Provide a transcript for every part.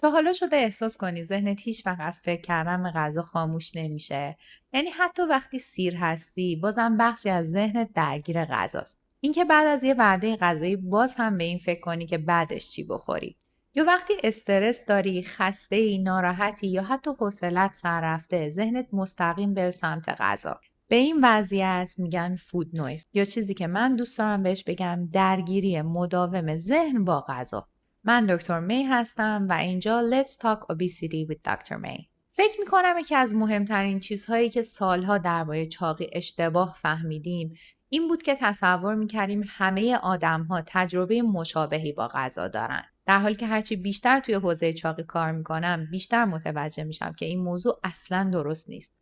تا حالا شده احساس کنی ذهنت هیچ وقت از فکر کردن به غذا خاموش نمیشه؟ یعنی حتی وقتی سیر هستی بازم بخشی از ذهنت درگیر غذاست. اینکه بعد از یه وعده غذایی باز هم به این فکر کنی که بعدش چی بخوری. یا وقتی استرس داری، خسته ای، ناراحتی یا حتی حوصلت سر رفته، ذهنت مستقیم بر سمت غذا. به این وضعیت میگن فود نویز یا چیزی که من دوست دارم بهش بگم درگیری مداوم ذهن با غذا. من دکتر می هستم و اینجا Let's Talk Obesity with دکتر می. فکر میکنم یکی از مهمترین چیزهایی که سالها درباره چاقی اشتباه فهمیدیم این بود که تصور میکردیم همه آدمها تجربه مشابهی با غذا دارن. در حالی که هرچی بیشتر توی حوزه چاقی کار میکنم بیشتر متوجه میشم که این موضوع اصلاً درست نیست.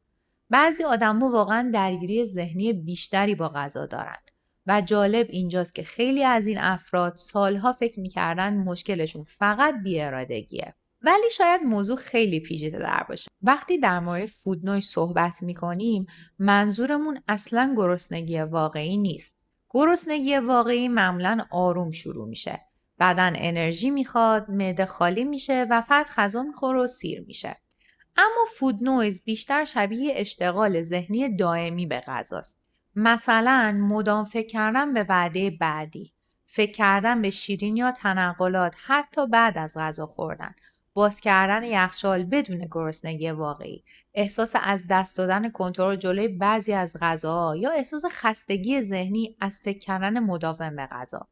بعضی آدم‌ها واقعاً درگیری ذهنی بیشتری با غذا دارن. و جالب اینجاست که خیلی از این افراد سالها فکر میکردن مشکلشون فقط بی‌ارادگیه. ولی شاید موضوع خیلی پیچیده‌تر باشه. وقتی در مورد فود نویز صحبت میکنیم منظورمون اصلاً گرسنگی واقعی نیست. گرسنگی واقعی معمولاً آروم شروع میشه. بدن انرژی میخواد، معده خالی میشه و فرد غذا میخوره و سیر میشه. اما فود نویز بیشتر شبیه اشتغال ذهنی دائمی به غذاست. مثلا مدام فکر کردن به وعده بعدی، فکر کردن به شیرین یا تنقلات حتی بعد از غذا خوردن، باز کردن یخچال بدون گرسنگی واقعی، احساس از دست دادن کنترل جلوی بعضی از غذاها یا احساس خستگی ذهنی از فکر کردن مداوم به غذا.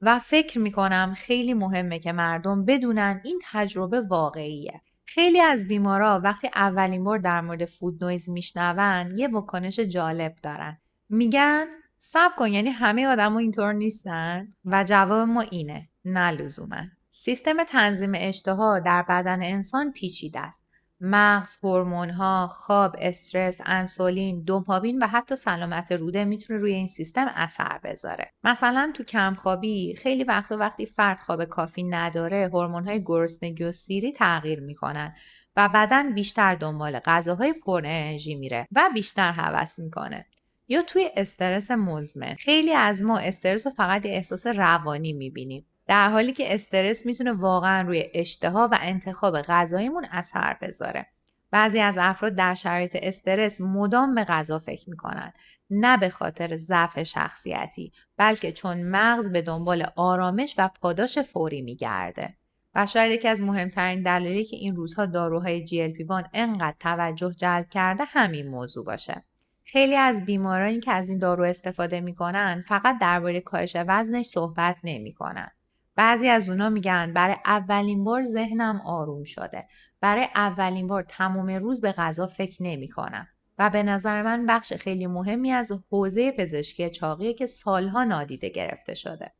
و فکر میکنم خیلی مهمه که مردم بدونن این تجربه واقعیه. خیلی از بیمارا وقتی اولین بار در مورد فود نویز میشنون یه واکنش جالب دارن. میگن صبر کن، یعنی همه آدما اینطور نیستن؟ و جواب ما اینه نه لزوما. سیستم تنظیم اشتها در بدن انسان پیچیده است. مغز، هورمون‌ها، خواب، استرس، انسولین، دوپامین و حتی سلامت روده میتونه روی این سیستم اثر بذاره. مثلا تو کمخوابی خیلی وقتی فرد خواب کافی نداره، هورمون‌های گرسنگی و سیری تغییر میکنن و بدن بیشتر دنبال غذاهای پر انرژی میره و بیشتر هوس میکنه. یا توی استرس مزمن، خیلی از ما استرس رو فقط یه احساس روانی میبینیم، در حالی که استرس میتونه واقعا روی اشتها و انتخاب غذاییمون اثر بذاره. بعضی از افراد در شرایط استرس مدام به غذا فکر میکنن، نه به خاطر ضعف شخصیتی، بلکه چون مغز به دنبال آرامش و پاداش فوری میگرده. و شاید یکی از مهمترین دلایلی که این روزها داروهای GLP-1 انقدر توجه جلب کرده همین موضوع باشه. خیلی از بیمارانی که از این دارو استفاده میکنن فقط درباره کاهش وزنش صحبت نمیکنن. بعضی از اونا میگن برای اولین بار ذهنم آروم شده. برای اولین بار تمام روز به غذا فکر نمیکنم. و به نظر من بخش خیلی مهمی از حوزه پزشکی چاقیه که سالها نادیده گرفته شده.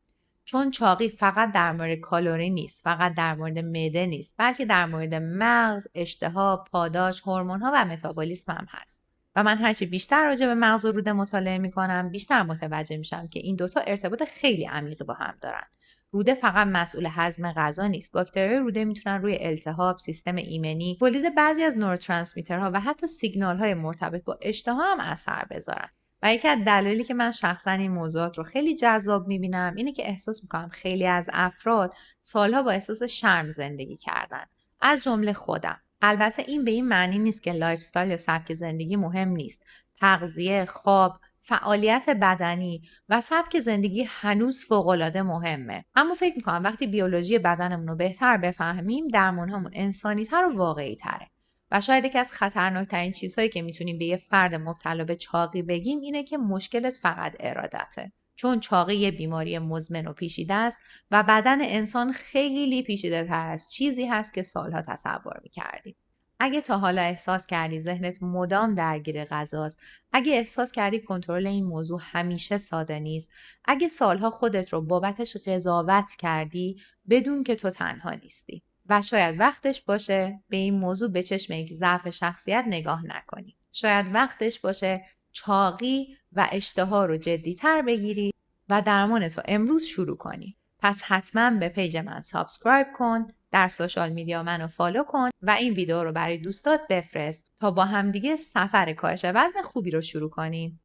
چون چاقی فقط در مورد کالری نیست، فقط در مورد معده نیست، بلکه در مورد مغز، اشتها، پاداش، هورمون‌ها و متابولیسم هم هست. و من هرچی بیشتر راجع به مغز و روده مطالعه میکنم بیشتر متوجه میشم که این دوتا ارتباط خیلی عمیقی با هم دارن. روده فقط مسئول هضم غذا نیست. باکتریای روده میتونن روی التهاب، سیستم ایمنی، تولید بعضی از نوروترانسمیترها و حتی سیگنال‌های مرتبط با اشتها هم اثر بذارن. و یکی از دلایلی که من شخصا این موضوعات رو خیلی جذاب میبینم اینه که احساس میکنم خیلی از افراد سالها با احساس شرم زندگی کردن، از جمله خودم. البته این به این معنی نیست که لایف استایل یا سبک زندگی مهم نیست. تغذیه، خواب، فعالیت بدنی و سبک زندگی هنوز فوق‌العاده مهمه. اما فکر میکنم وقتی بیولوژی بدنمون رو بهتر بفهمیم درمانهامون انسانی‌تر و واقعی‌تره. و شاید یکی از خطرناکترین چیزهایی که میتونیم به یه فرد مبتلا به چاقی بگیم اینه که مشکلت فقط ارادته. چون چاقی یه بیماری مزمن و پیچیده است و بدن انسان خیلی پیچیده تر از چیزی هست که سالها تصور میکردیم. اگه تا حالا احساس کردی ذهنت مدام درگیر غذاست، اگه احساس کردی کنترل این موضوع همیشه ساده نیست، اگه سالها خودت رو بابتش قضاوت کردی، بدون که تو تنها نیستی. و شاید وقتش باشه به این موضوع به چشم یک ضعف شخصیت نگاه نکنی. شاید وقتش باشه چاقی و اشتها رو جدی‌تر بگیری و درمان تو امروز شروع کنی. پس حتما به پیج من سابسکرایب کن، در سوشال میدیا منو فالو کن و این ویدیو رو برای دوستات بفرست تا با همدیگه سفر کاهش وزن خوبی رو شروع کنیم.